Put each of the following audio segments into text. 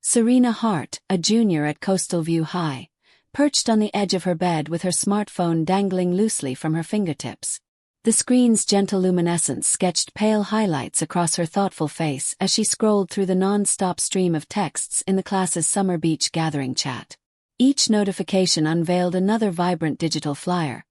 Serena Hart, a junior at Coastal View High, perched on the edge of her bed with her smartphone dangling loosely from her fingertips. The screen's gentle luminescence sketched pale highlights across her thoughtful face as she scrolled through the non-stop stream of texts in the class's summer beach gathering chat. Each notification unveiled another vibrant digital flyer.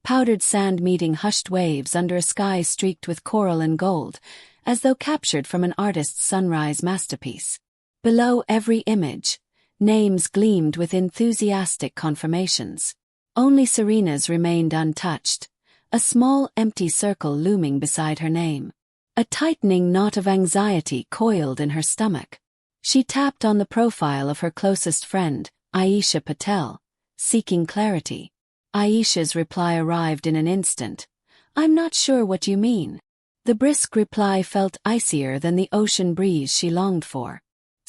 Powdered sand meeting hushed waves under a sky streaked with coral and gold, as though captured from an artist's sunrise masterpiece. Below every image, names gleamed with enthusiastic confirmations. Only Serena's remained untouched, a small empty circle looming beside her name. A tightening knot of anxiety coiled in her stomach. She tapped on the profile of her closest friend, Aisha Patel, seeking clarity. Aisha's reply arrived in an instant. "I'm not sure what you mean." The brisk reply felt icier than the ocean breeze she longed for.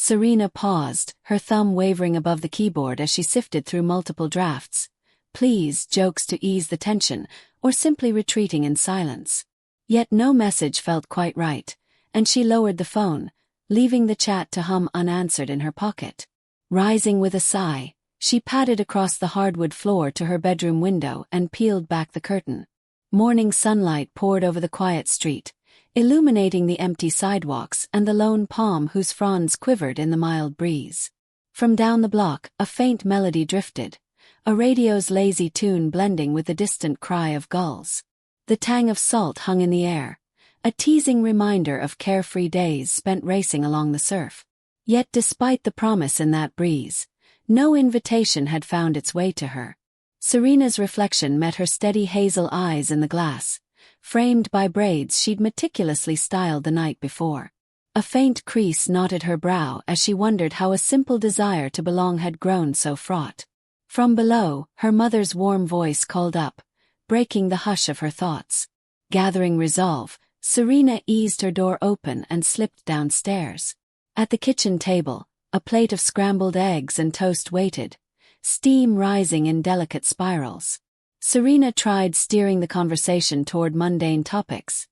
Serena paused, her thumb wavering above the keyboard as she sifted through multiple drafts. Please, jokes to ease the tension, or simply retreating in silence. Yet no message felt quite right, and she lowered the phone, leaving the chat to hum unanswered in her pocket. Rising with a sigh, she padded across the hardwood floor to her bedroom window and peeled back the curtain. Morning sunlight poured over the quiet street, illuminating the empty sidewalks and the lone palm whose fronds quivered in the mild breeze. From down the block, a faint melody drifted, a radio's lazy tune blending with the distant cry of gulls. The tang of salt hung in the air, a teasing reminder of carefree days spent racing along the surf. Yet despite the promise in that breeze, no invitation had found its way to her. Serena's reflection met her steady hazel eyes in the glass, framed by braids she'd meticulously styled the night before. A faint crease knotted her brow as she wondered how a simple desire to belong had grown so fraught. From below, her mother's warm voice called up, breaking the hush of her thoughts. Gathering resolve, Serena eased her door open and slipped downstairs. At the kitchen table, a plate of scrambled eggs and toast waited, steam rising in delicate spirals. Serena tried steering the conversation toward mundane topics.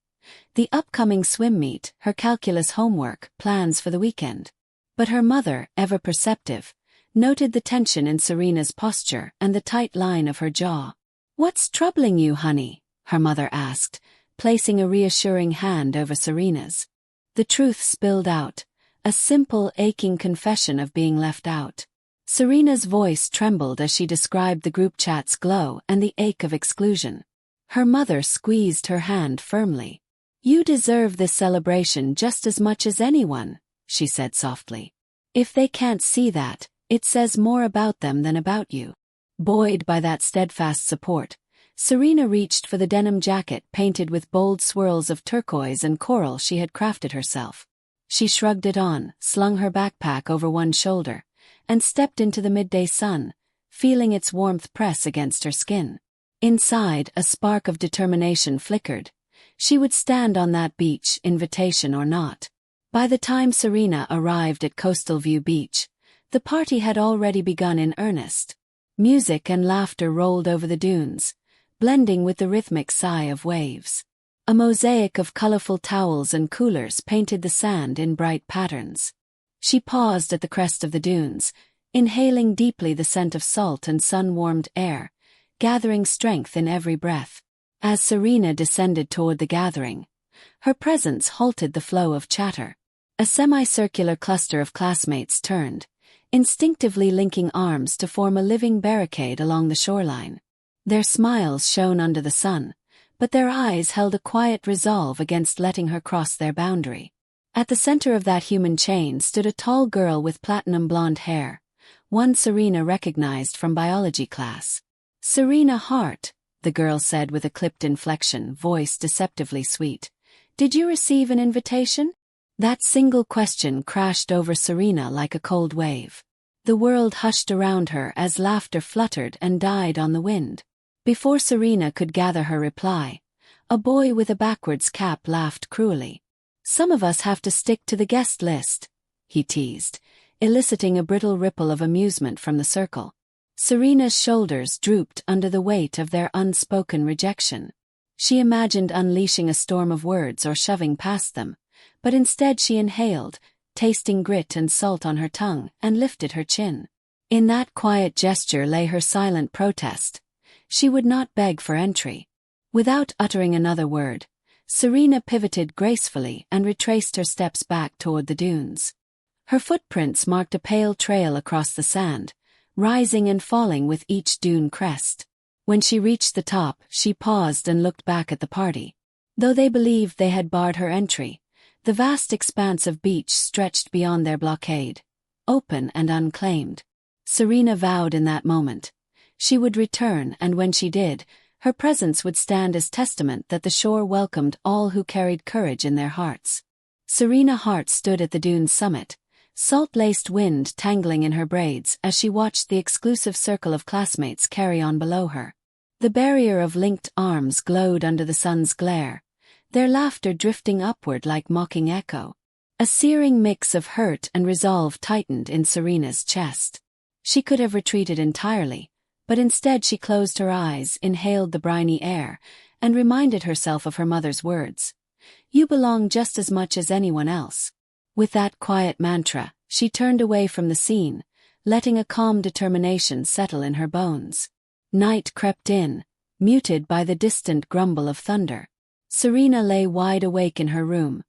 The upcoming swim meet, her calculus homework, plans for the weekend. But her mother, ever perceptive, noted the tension in Serena's posture and the tight line of her jaw. "What's troubling you, honey?" her mother asked, placing a reassuring hand over Serena's. The truth spilled out, a simple, aching confession of being left out. Serena's voice trembled as she described the group chat's glow and the ache of exclusion. Her mother squeezed her hand firmly. "You deserve this celebration just as much as anyone," she said softly. "If they can't see that, it says more about them than about you." Buoyed by that steadfast support, Serena reached for the denim jacket painted with bold swirls of turquoise and coral she had crafted herself. She shrugged it on, slung her backpack over one shoulder, and stepped into the midday sun, feeling its warmth press against her skin. Inside, a spark of determination flickered. She would stand on that beach, invitation or not. By the time Serena arrived at Coastal View Beach, the party had already begun in earnest. Music and laughter rolled over the dunes, blending with the rhythmic sigh of waves. A mosaic of colorful towels and coolers painted the sand in bright patterns. She paused at the crest of the dunes, inhaling deeply the scent of salt and sun-warmed air, gathering strength in every breath. As Serena descended toward the gathering, her presence halted the flow of chatter. A semicircular cluster of classmates turned, instinctively linking arms to form a living barricade along the shoreline. Their smiles shone under the sun, but their eyes held a quiet resolve against letting her cross their boundary. At the center of that human chain stood a tall girl with platinum blonde hair, one Serena recognized from biology class. "Serena Hart," the girl said with a clipped inflection, voice deceptively sweet. "Did you receive an invitation?" That single question crashed over Serena like a cold wave. The world hushed around her as laughter fluttered and died on the wind. Before Serena could gather her reply, a boy with a backwards cap laughed cruelly. "Some of us have to stick to the guest list," he teased, eliciting a brittle ripple of amusement from the circle. Serena's shoulders drooped under the weight of their unspoken rejection. She imagined unleashing a storm of words or shoving past them, but instead she inhaled, tasting grit and salt on her tongue, and lifted her chin. In that quiet gesture lay her silent protest. She would not beg for entry. Without uttering another word, Serena pivoted gracefully and retraced her steps back toward the dunes. Her footprints marked a pale trail across the sand, rising and falling with each dune crest. When she reached the top, she paused and looked back at the party. Though they believed they had barred her entry, the vast expanse of beach stretched beyond their blockade, open and unclaimed. Serena vowed in that moment she would return, and when she did, her presence would stand as testament that the shore welcomed all who carried courage in their hearts. Serena Hart stood at the dune's summit, salt-laced wind tangling in her braids as she watched the exclusive circle of classmates carry on below her. The barrier of linked arms glowed under the sun's glare, their laughter drifting upward like mocking echo. A searing mix of hurt and resolve tightened in Serena's chest. She could have retreated entirely, but instead she closed her eyes, inhaled the briny air, and reminded herself of her mother's words. "You belong just as much as anyone else." With that quiet mantra, she turned away from the scene, letting a calm determination settle in her bones. Night crept in, muted by the distant grumble of thunder. Serena lay wide awake in her room,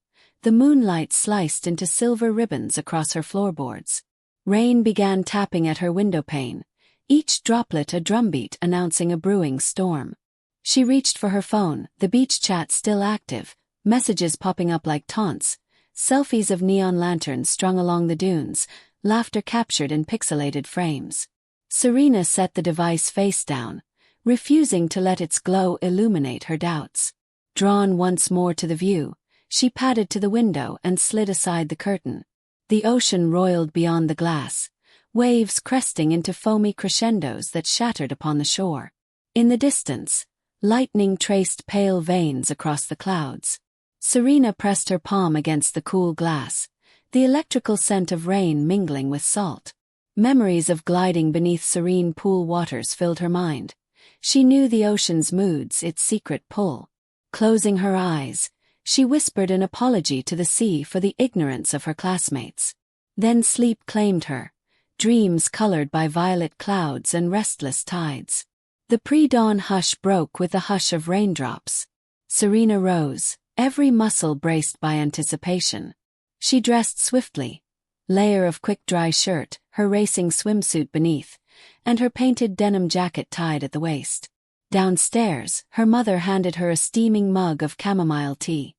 the moonlight sliced into silver ribbons across her floorboards. Rain began tapping at her windowpane, each droplet a drumbeat announcing a brewing storm. She reached for her phone, the beach chat still active, messages popping up like taunts, selfies of neon lanterns strung along the dunes, laughter captured in pixelated frames. Serena set the device face down, refusing to let its glow illuminate her doubts. Drawn once more to the view, she padded to the window and slid aside the curtain. The ocean roiled beyond the glass, waves cresting into foamy crescendos that shattered upon the shore. In the distance, lightning traced pale veins across the clouds. Serena pressed her palm against the cool glass, the electrical scent of rain mingling with salt. Memories of gliding beneath serene pool waters filled her mind. She knew the ocean's moods, its secret pull. Closing her eyes, she whispered an apology to the sea for the ignorance of her classmates. Then sleep claimed her, dreams colored by violet clouds and restless tides. The pre-dawn hush broke with the hush of raindrops. Serena rose, every muscle braced by anticipation. She dressed swiftly, layer of quick-dry shirt, her racing swimsuit beneath, and her painted denim jacket tied at the waist. Downstairs, her mother handed her a steaming mug of chamomile tea,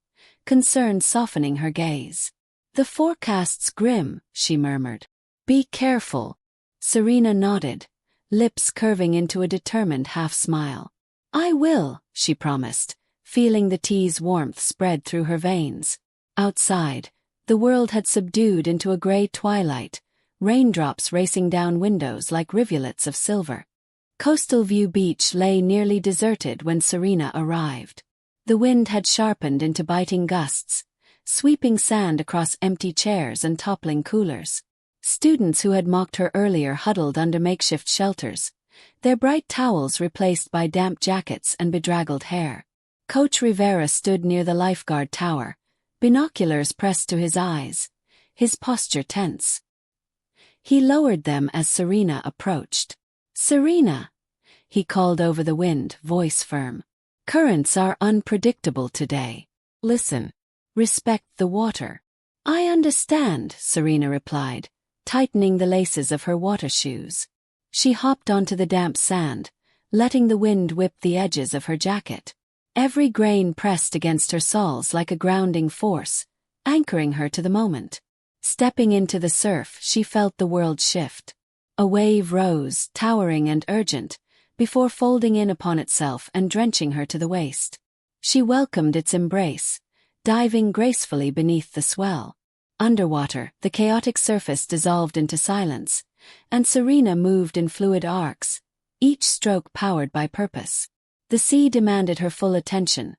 concern softening her gaze. "The forecast's grim," she murmured. "Be careful." Serena nodded, lips curving into a determined half-smile. "I will," she promised, feeling the tea's warmth spread through her veins. Outside, the world had subdued into a gray twilight, raindrops racing down windows like rivulets of silver. Coastal View Beach lay nearly deserted when Serena arrived. The wind had sharpened into biting gusts, sweeping sand across empty chairs and toppling coolers. Students who had mocked her earlier huddled under makeshift shelters, their bright towels replaced by damp jackets and bedraggled hair. Coach Rivera stood near the lifeguard tower, binoculars pressed to his eyes, his posture tense. He lowered them as Serena approached. "Serena," he called over the wind, voice firm. "Currents are unpredictable today. Listen. Respect the water." "I understand," Serena replied, tightening the laces of her water shoes. She hopped onto the damp sand, letting the wind whip the edges of her jacket. Every grain pressed against her soles like a grounding force, anchoring her to the moment. Stepping into the surf, she felt the world shift. A wave rose, towering and urgent, before folding in upon itself and drenching her to the waist. She welcomed its embrace, diving gracefully beneath the swell. Underwater, the chaotic surface dissolved into silence, and Serena moved in fluid arcs, each stroke powered by purpose. The sea demanded her full attention.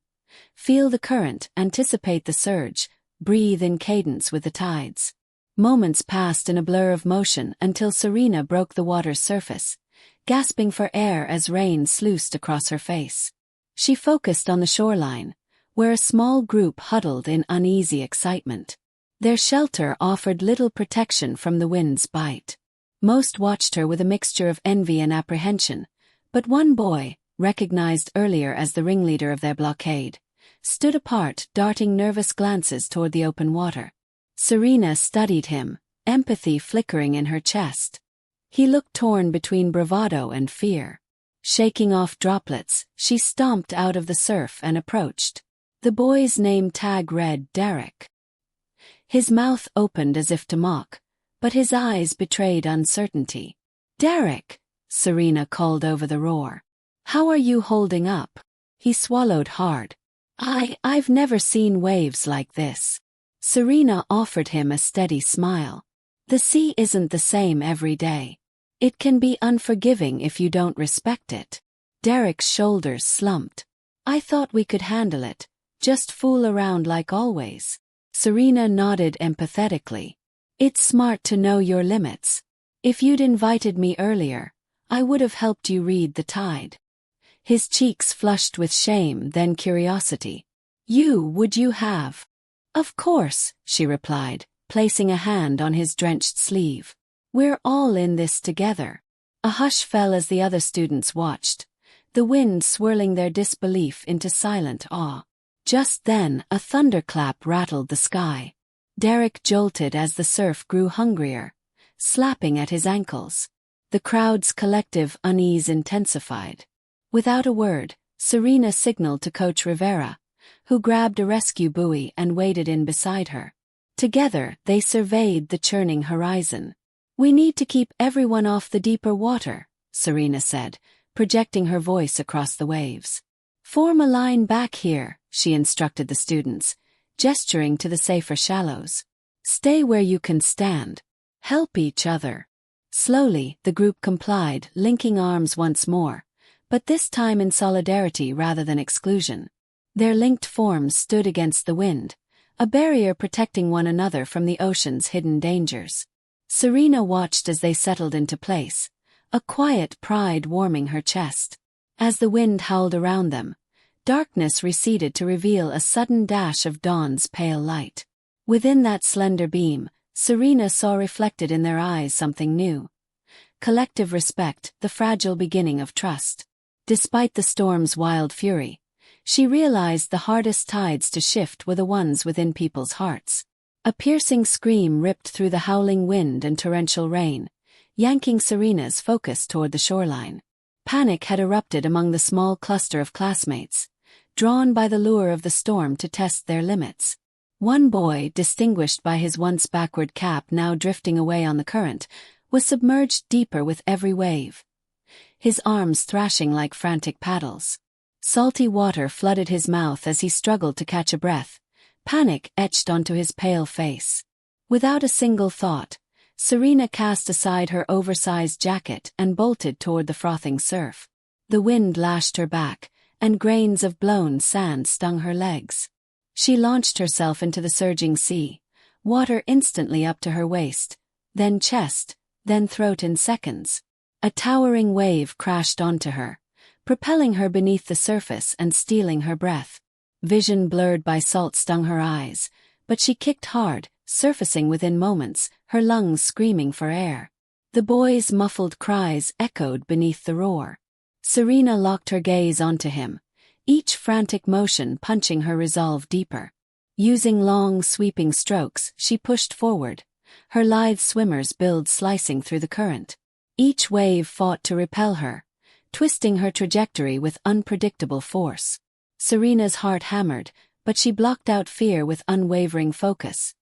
Feel the current, anticipate the surge, breathe in cadence with the tides. Moments passed in a blur of motion until Serena broke the water's surface, gasping for air as rain sluiced across her face. She focused on the shoreline, where a small group huddled in uneasy excitement. Their shelter offered little protection from the wind's bite. Most watched her with a mixture of envy and apprehension, but one boy, recognized earlier as the ringleader of their blockade, stood apart, darting nervous glances toward the open water. Serena studied him, empathy flickering in her chest. He looked torn between bravado and fear. Shaking off droplets, she stomped out of the surf and approached. The boy's name tag read Derek. His mouth opened as if to mock, but his eyes betrayed uncertainty. "Derek," Serena called over the roar. "How are you holding up?" He swallowed hard. I've never seen waves like this." Serena offered him a steady smile. "The sea isn't the same every day. It can be unforgiving if you don't respect it." Derek's shoulders slumped. "I thought we could handle it, just fool around like always." Serena nodded empathetically. "It's smart to know your limits. If you'd invited me earlier, I would have helped you read the tide." His cheeks flushed with shame, then curiosity. Would you have?" "Of course," she replied, placing a hand on his drenched sleeve. "We're all in this together." A hush fell as the other students watched, the wind swirling their disbelief into silent awe. Just then, a thunderclap rattled the sky. Derek jolted as the surf grew hungrier, slapping at his ankles. The crowd's collective unease intensified. Without a word, Serena signaled to Coach Rivera, who grabbed a rescue buoy and waded in beside her. Together, they surveyed the churning horizon. "We need to keep everyone off the deeper water," Serena said, projecting her voice across the waves. "Form a line back here," she instructed the students, gesturing to the safer shallows. "Stay where you can stand. Help each other." Slowly, the group complied, linking arms once more, but this time in solidarity rather than exclusion. Their linked forms stood against the wind, a barrier protecting one another from the ocean's hidden dangers. Serena watched as they settled into place, a quiet pride warming her chest. As the wind howled around them, darkness receded to reveal a sudden dash of dawn's pale light. Within that slender beam, Serena saw reflected in their eyes something new. Collective respect, the fragile beginning of trust. Despite the storm's wild fury, she realized the hardest tides to shift were the ones within people's hearts. A piercing scream ripped through the howling wind and torrential rain, yanking Serena's focus toward the shoreline. Panic had erupted among the small cluster of classmates, drawn by the lure of the storm to test their limits. One boy, distinguished by his once backward cap now drifting away on the current, was submerged deeper with every wave, his arms thrashing like frantic paddles. Salty water flooded his mouth as he struggled to catch a breath, panic etched onto his pale face. Without a single thought, Serena cast aside her oversized jacket and bolted toward the frothing surf. The wind lashed her back, and grains of blown sand stung her legs. She launched herself into the surging sea, water instantly up to her waist, then chest, then throat in seconds. A towering wave crashed onto her, propelling her beneath the surface and stealing her breath. Vision blurred by salt stung her eyes, but she kicked hard, surfacing within moments, her lungs screaming for air. The boys' muffled cries echoed beneath the roar. Serena locked her gaze onto him, each frantic motion punching her resolve deeper. Using long, sweeping strokes, she pushed forward, her lithe swimmer's build slicing through the current. Each wave fought to repel her, twisting her trajectory with unpredictable force. Serena's heart hammered, but she blocked out fear with unwavering focus.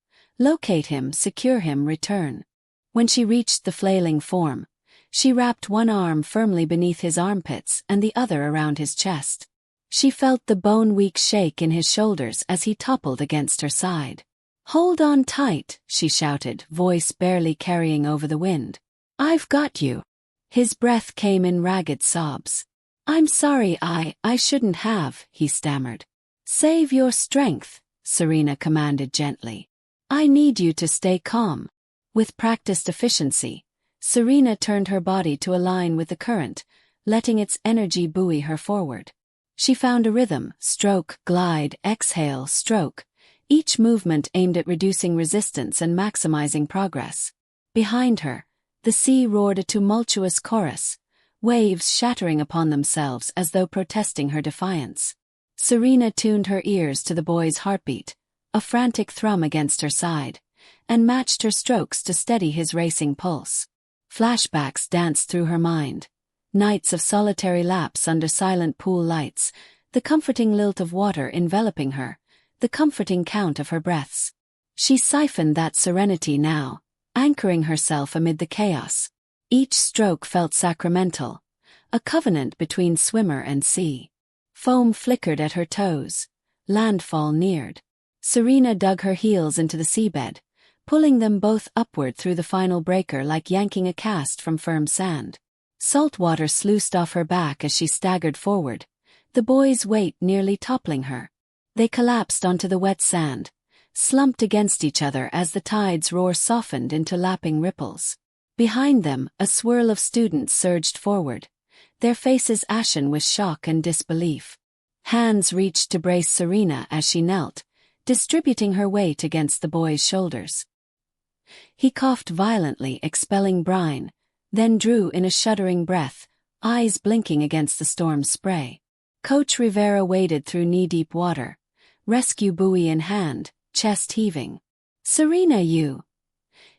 Locate him, secure him, return. When she reached the flailing form, she wrapped one arm firmly beneath his armpits and the other around his chest. She felt the bone-weak shake in his shoulders as he toppled against her side. "Hold on tight," she shouted, voice barely carrying over the wind. "I've got you." His breath came in ragged sobs. "I'm sorry, I shouldn't have," he stammered. "Save your strength," Serena commanded gently. "I need you to stay calm." With practiced efficiency, Serena turned her body to align with the current, letting its energy buoy her forward. She found a rhythm, stroke, glide, exhale, stroke, each movement aimed at reducing resistance and maximizing progress. Behind her, the sea roared a tumultuous chorus, waves shattering upon themselves as though protesting her defiance. Serena tuned her ears to the boy's heartbeat, a frantic thrum against her side, and matched her strokes to steady his racing pulse. Flashbacks danced through her mind. Nights of solitary laps under silent pool lights, the comforting lilt of water enveloping her, the comforting count of her breaths. She siphoned that serenity now, anchoring herself amid the chaos. Each stroke felt sacramental, a covenant between swimmer and sea. Foam flickered at her toes. Landfall neared. Serena dug her heels into the seabed, pulling them both upward through the final breaker like yanking a cast from firm sand. Salt water sluiced off her back as she staggered forward, the boy's weight nearly toppling her. They collapsed onto the wet sand, slumped against each other as the tide's roar softened into lapping ripples. Behind them, a swirl of students surged forward, their faces ashen with shock and disbelief. Hands reached to brace Serena as she knelt, distributing her weight against the boy's shoulders. He coughed violently, expelling brine, then drew in a shuddering breath, eyes blinking against the storm's spray. Coach Rivera waded through knee-deep water, rescue buoy in hand, chest heaving. "Serena, you!"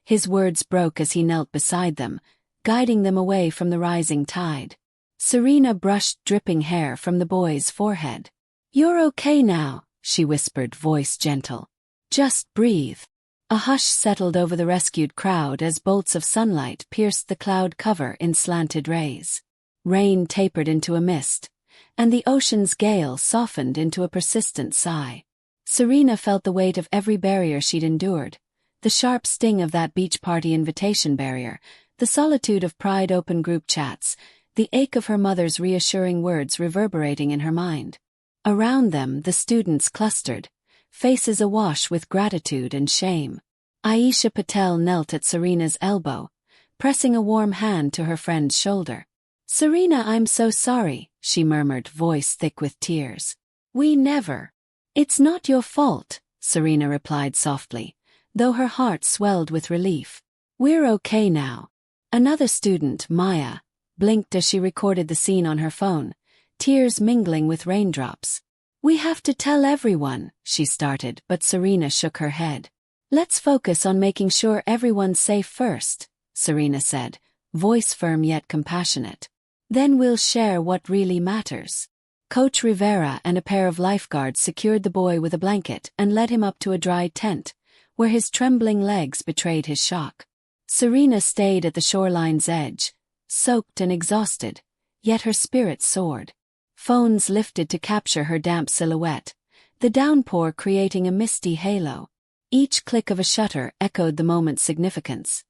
His words broke as he knelt beside them, guiding them away from the rising tide. Serena brushed dripping hair from the boy's forehead. "You're okay now," she whispered, voice gentle. "Just breathe." A hush settled over the rescued crowd as bolts of sunlight pierced the cloud cover in slanted rays. Rain tapered into a mist, and the ocean's gale softened into a persistent sigh. Serena felt the weight of every barrier she'd endured, the sharp sting of that beach party invitation barrier, the solitude of Pride Open group chats, the ache of her mother's reassuring words reverberating in her mind. Around them, the students clustered, faces awash with gratitude and shame. Aisha Patel knelt at Serena's elbow, pressing a warm hand to her friend's shoulder. "Serena, I'm so sorry," she murmured, voice thick with tears. "We never." "It's not your fault," Serena replied softly, though her heart swelled with relief. "We're okay now." Another student, Maya, blinked as she recorded the scene on her phone, tears mingling with raindrops. "We have to tell everyone," she started, but Serena shook her head. "Let's focus on making sure everyone's safe first," Serena said, voice firm yet compassionate. "Then we'll share what really matters." Coach Rivera and a pair of lifeguards secured the boy with a blanket and led him up to a dry tent, where his trembling legs betrayed his shock. Serena stayed at the shoreline's edge, soaked and exhausted, yet her spirit soared. Phones lifted to capture her damp silhouette, the downpour creating a misty halo. Each click of a shutter echoed the moment's significance.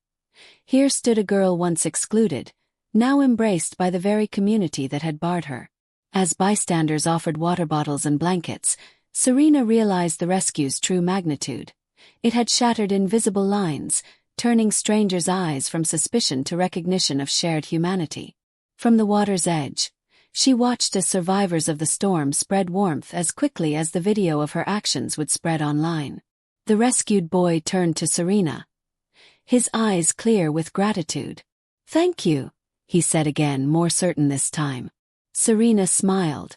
Here stood a girl once excluded, now embraced by the very community that had barred her. As bystanders offered water bottles and blankets, Serena realized the rescue's true magnitude. It had shattered invisible lines, turning strangers' eyes from suspicion to recognition of shared humanity. From the water's edge, she watched as survivors of the storm spread warmth as quickly as the video of her actions would spread online. The rescued boy turned to Serena, his eyes clear with gratitude. "Thank you," he said again, more certain this time. Serena smiled,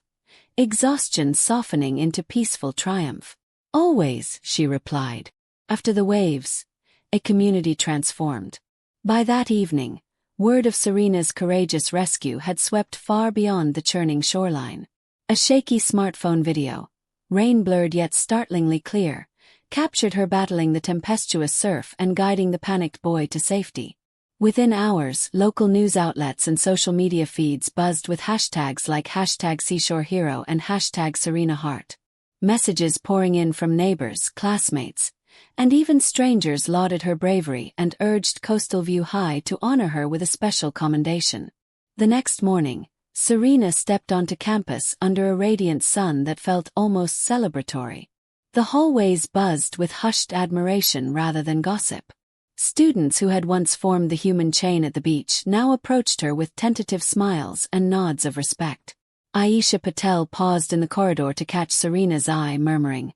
exhaustion softening into peaceful triumph. "Always," she replied. After the waves, a community transformed. By that evening, word of Serena's courageous rescue had swept far beyond the churning shoreline. A shaky smartphone video, rain-blurred yet startlingly clear, captured her battling the tempestuous surf and guiding the panicked boy to safety. Within hours, local news outlets and social media feeds buzzed with hashtags like #SeashoreHero and #SerenaHeart. Messages pouring in from neighbors, classmates, and even strangers lauded her bravery and urged Coastal View High to honor her with a special commendation. The next morning, Serena stepped onto campus under a radiant sun that felt almost celebratory. The hallways buzzed with hushed admiration rather than gossip. Students who had once formed the human chain at the beach now approached her with tentative smiles and nods of respect. Aisha Patel paused in the corridor to catch Serena's eye, murmuring,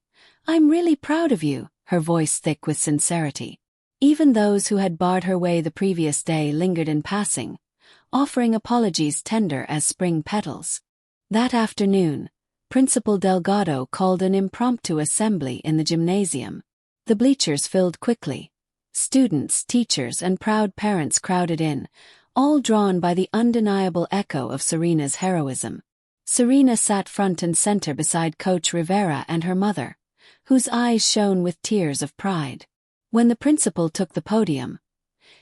I'm really proud of you, her voice thick with sincerity. Even those who had barred her way the previous day lingered in passing, offering apologies tender as spring petals. That afternoon, Principal Delgado called an impromptu assembly in the gymnasium. The bleachers filled quickly. Students, teachers, and proud parents crowded in, all drawn by the undeniable echo of Serena's heroism. Serena sat front and center beside Coach Rivera and her mother, whose eyes shone with tears of pride. When the principal took the podium,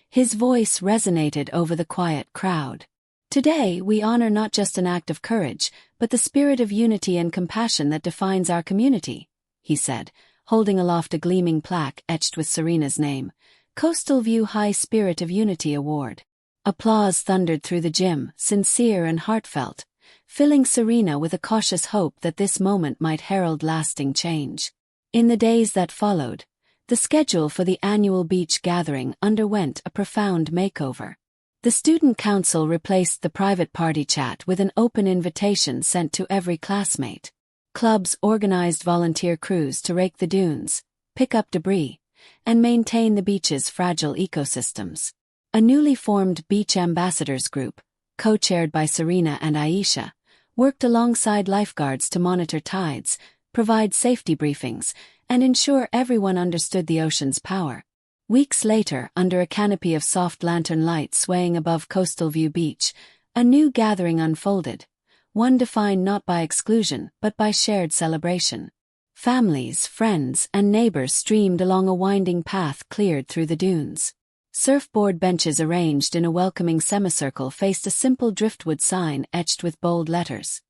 his voice resonated over the quiet crowd. Today, we honor not just an act of courage, but the spirit of unity and compassion that defines our community, he said, holding aloft a gleaming plaque etched with Serena's name, Coastal View High Spirit of Unity Award. Applause thundered through the gym, sincere and heartfelt, filling Serena with a cautious hope that this moment might herald lasting change. In the days that followed, the schedule for the annual beach gathering underwent a profound makeover. The student council replaced the private party chat with an open invitation sent to every classmate. Clubs organized volunteer crews to rake the dunes, pick up debris, and maintain the beach's fragile ecosystems. A newly formed Beach Ambassadors group, co-chaired by Serena and Aisha, worked alongside lifeguards to monitor tides, provide safety briefings, and ensure everyone understood the ocean's power. Weeks later, under a canopy of soft lantern light swaying above Coastal View Beach, a new gathering unfolded, one defined not by exclusion but by shared celebration. Families, friends, and neighbors streamed along a winding path cleared through the dunes. Surfboard benches arranged in a welcoming semicircle faced a simple driftwood sign etched with bold letters.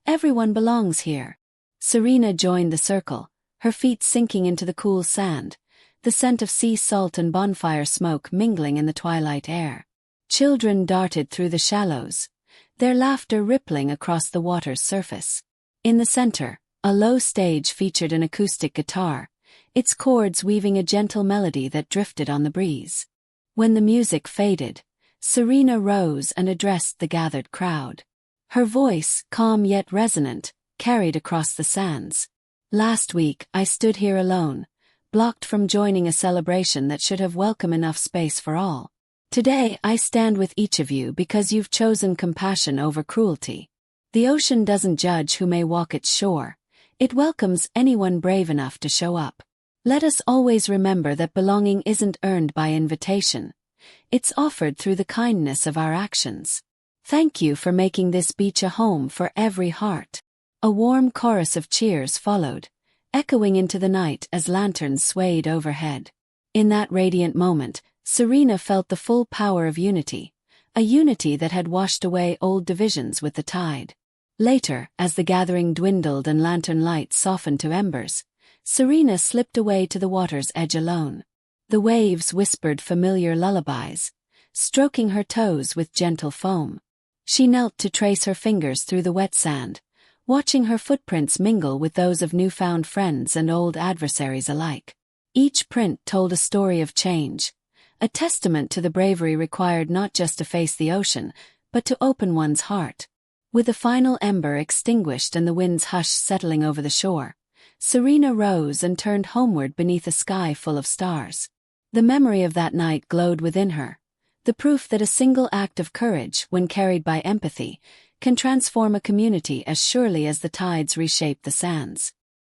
Everyone belongs here. Serena joined the circle, her feet sinking into the cool sand, the scent of sea salt and bonfire smoke mingling in the twilight air. Children darted through the shallows, their laughter rippling across the water's surface. In the center, a low stage featured an acoustic guitar, its chords weaving a gentle melody that drifted on the breeze. When the music faded, Serena rose and addressed the gathered crowd. Her voice, calm yet resonant, carried across the sands. Last week, I stood here alone, blocked from joining a celebration that should have welcome enough space for all. Today, I stand with each of you because you've chosen compassion over cruelty. The ocean doesn't judge who may walk its shore. It welcomes anyone brave enough to show up. Let us always remember that belonging isn't earned by invitation. It's offered through the kindness of our actions. Thank you for making this beach a home for every heart. A warm chorus of cheers followed, echoing into the night as lanterns swayed overhead. In that radiant moment, Serena felt the full power of unity, a unity that had washed away old divisions with the tide. Later, as the gathering dwindled and lantern lights softened to embers, Serena slipped away to the water's edge alone. The waves whispered familiar lullabies, stroking her toes with gentle foam. She knelt to trace her fingers through the wet sand, watching her footprints mingle with those of newfound friends and old adversaries alike. Each print told a story of change, a testament to the bravery required not just to face the ocean, but to open one's heart. With the final ember extinguished and the wind's hush settling over the shore, Serena rose and turned homeward beneath a sky full of stars. The memory of that night glowed within her, the proof that a single act of courage, when carried by empathy, can transform a community as surely as the tides reshape the sands.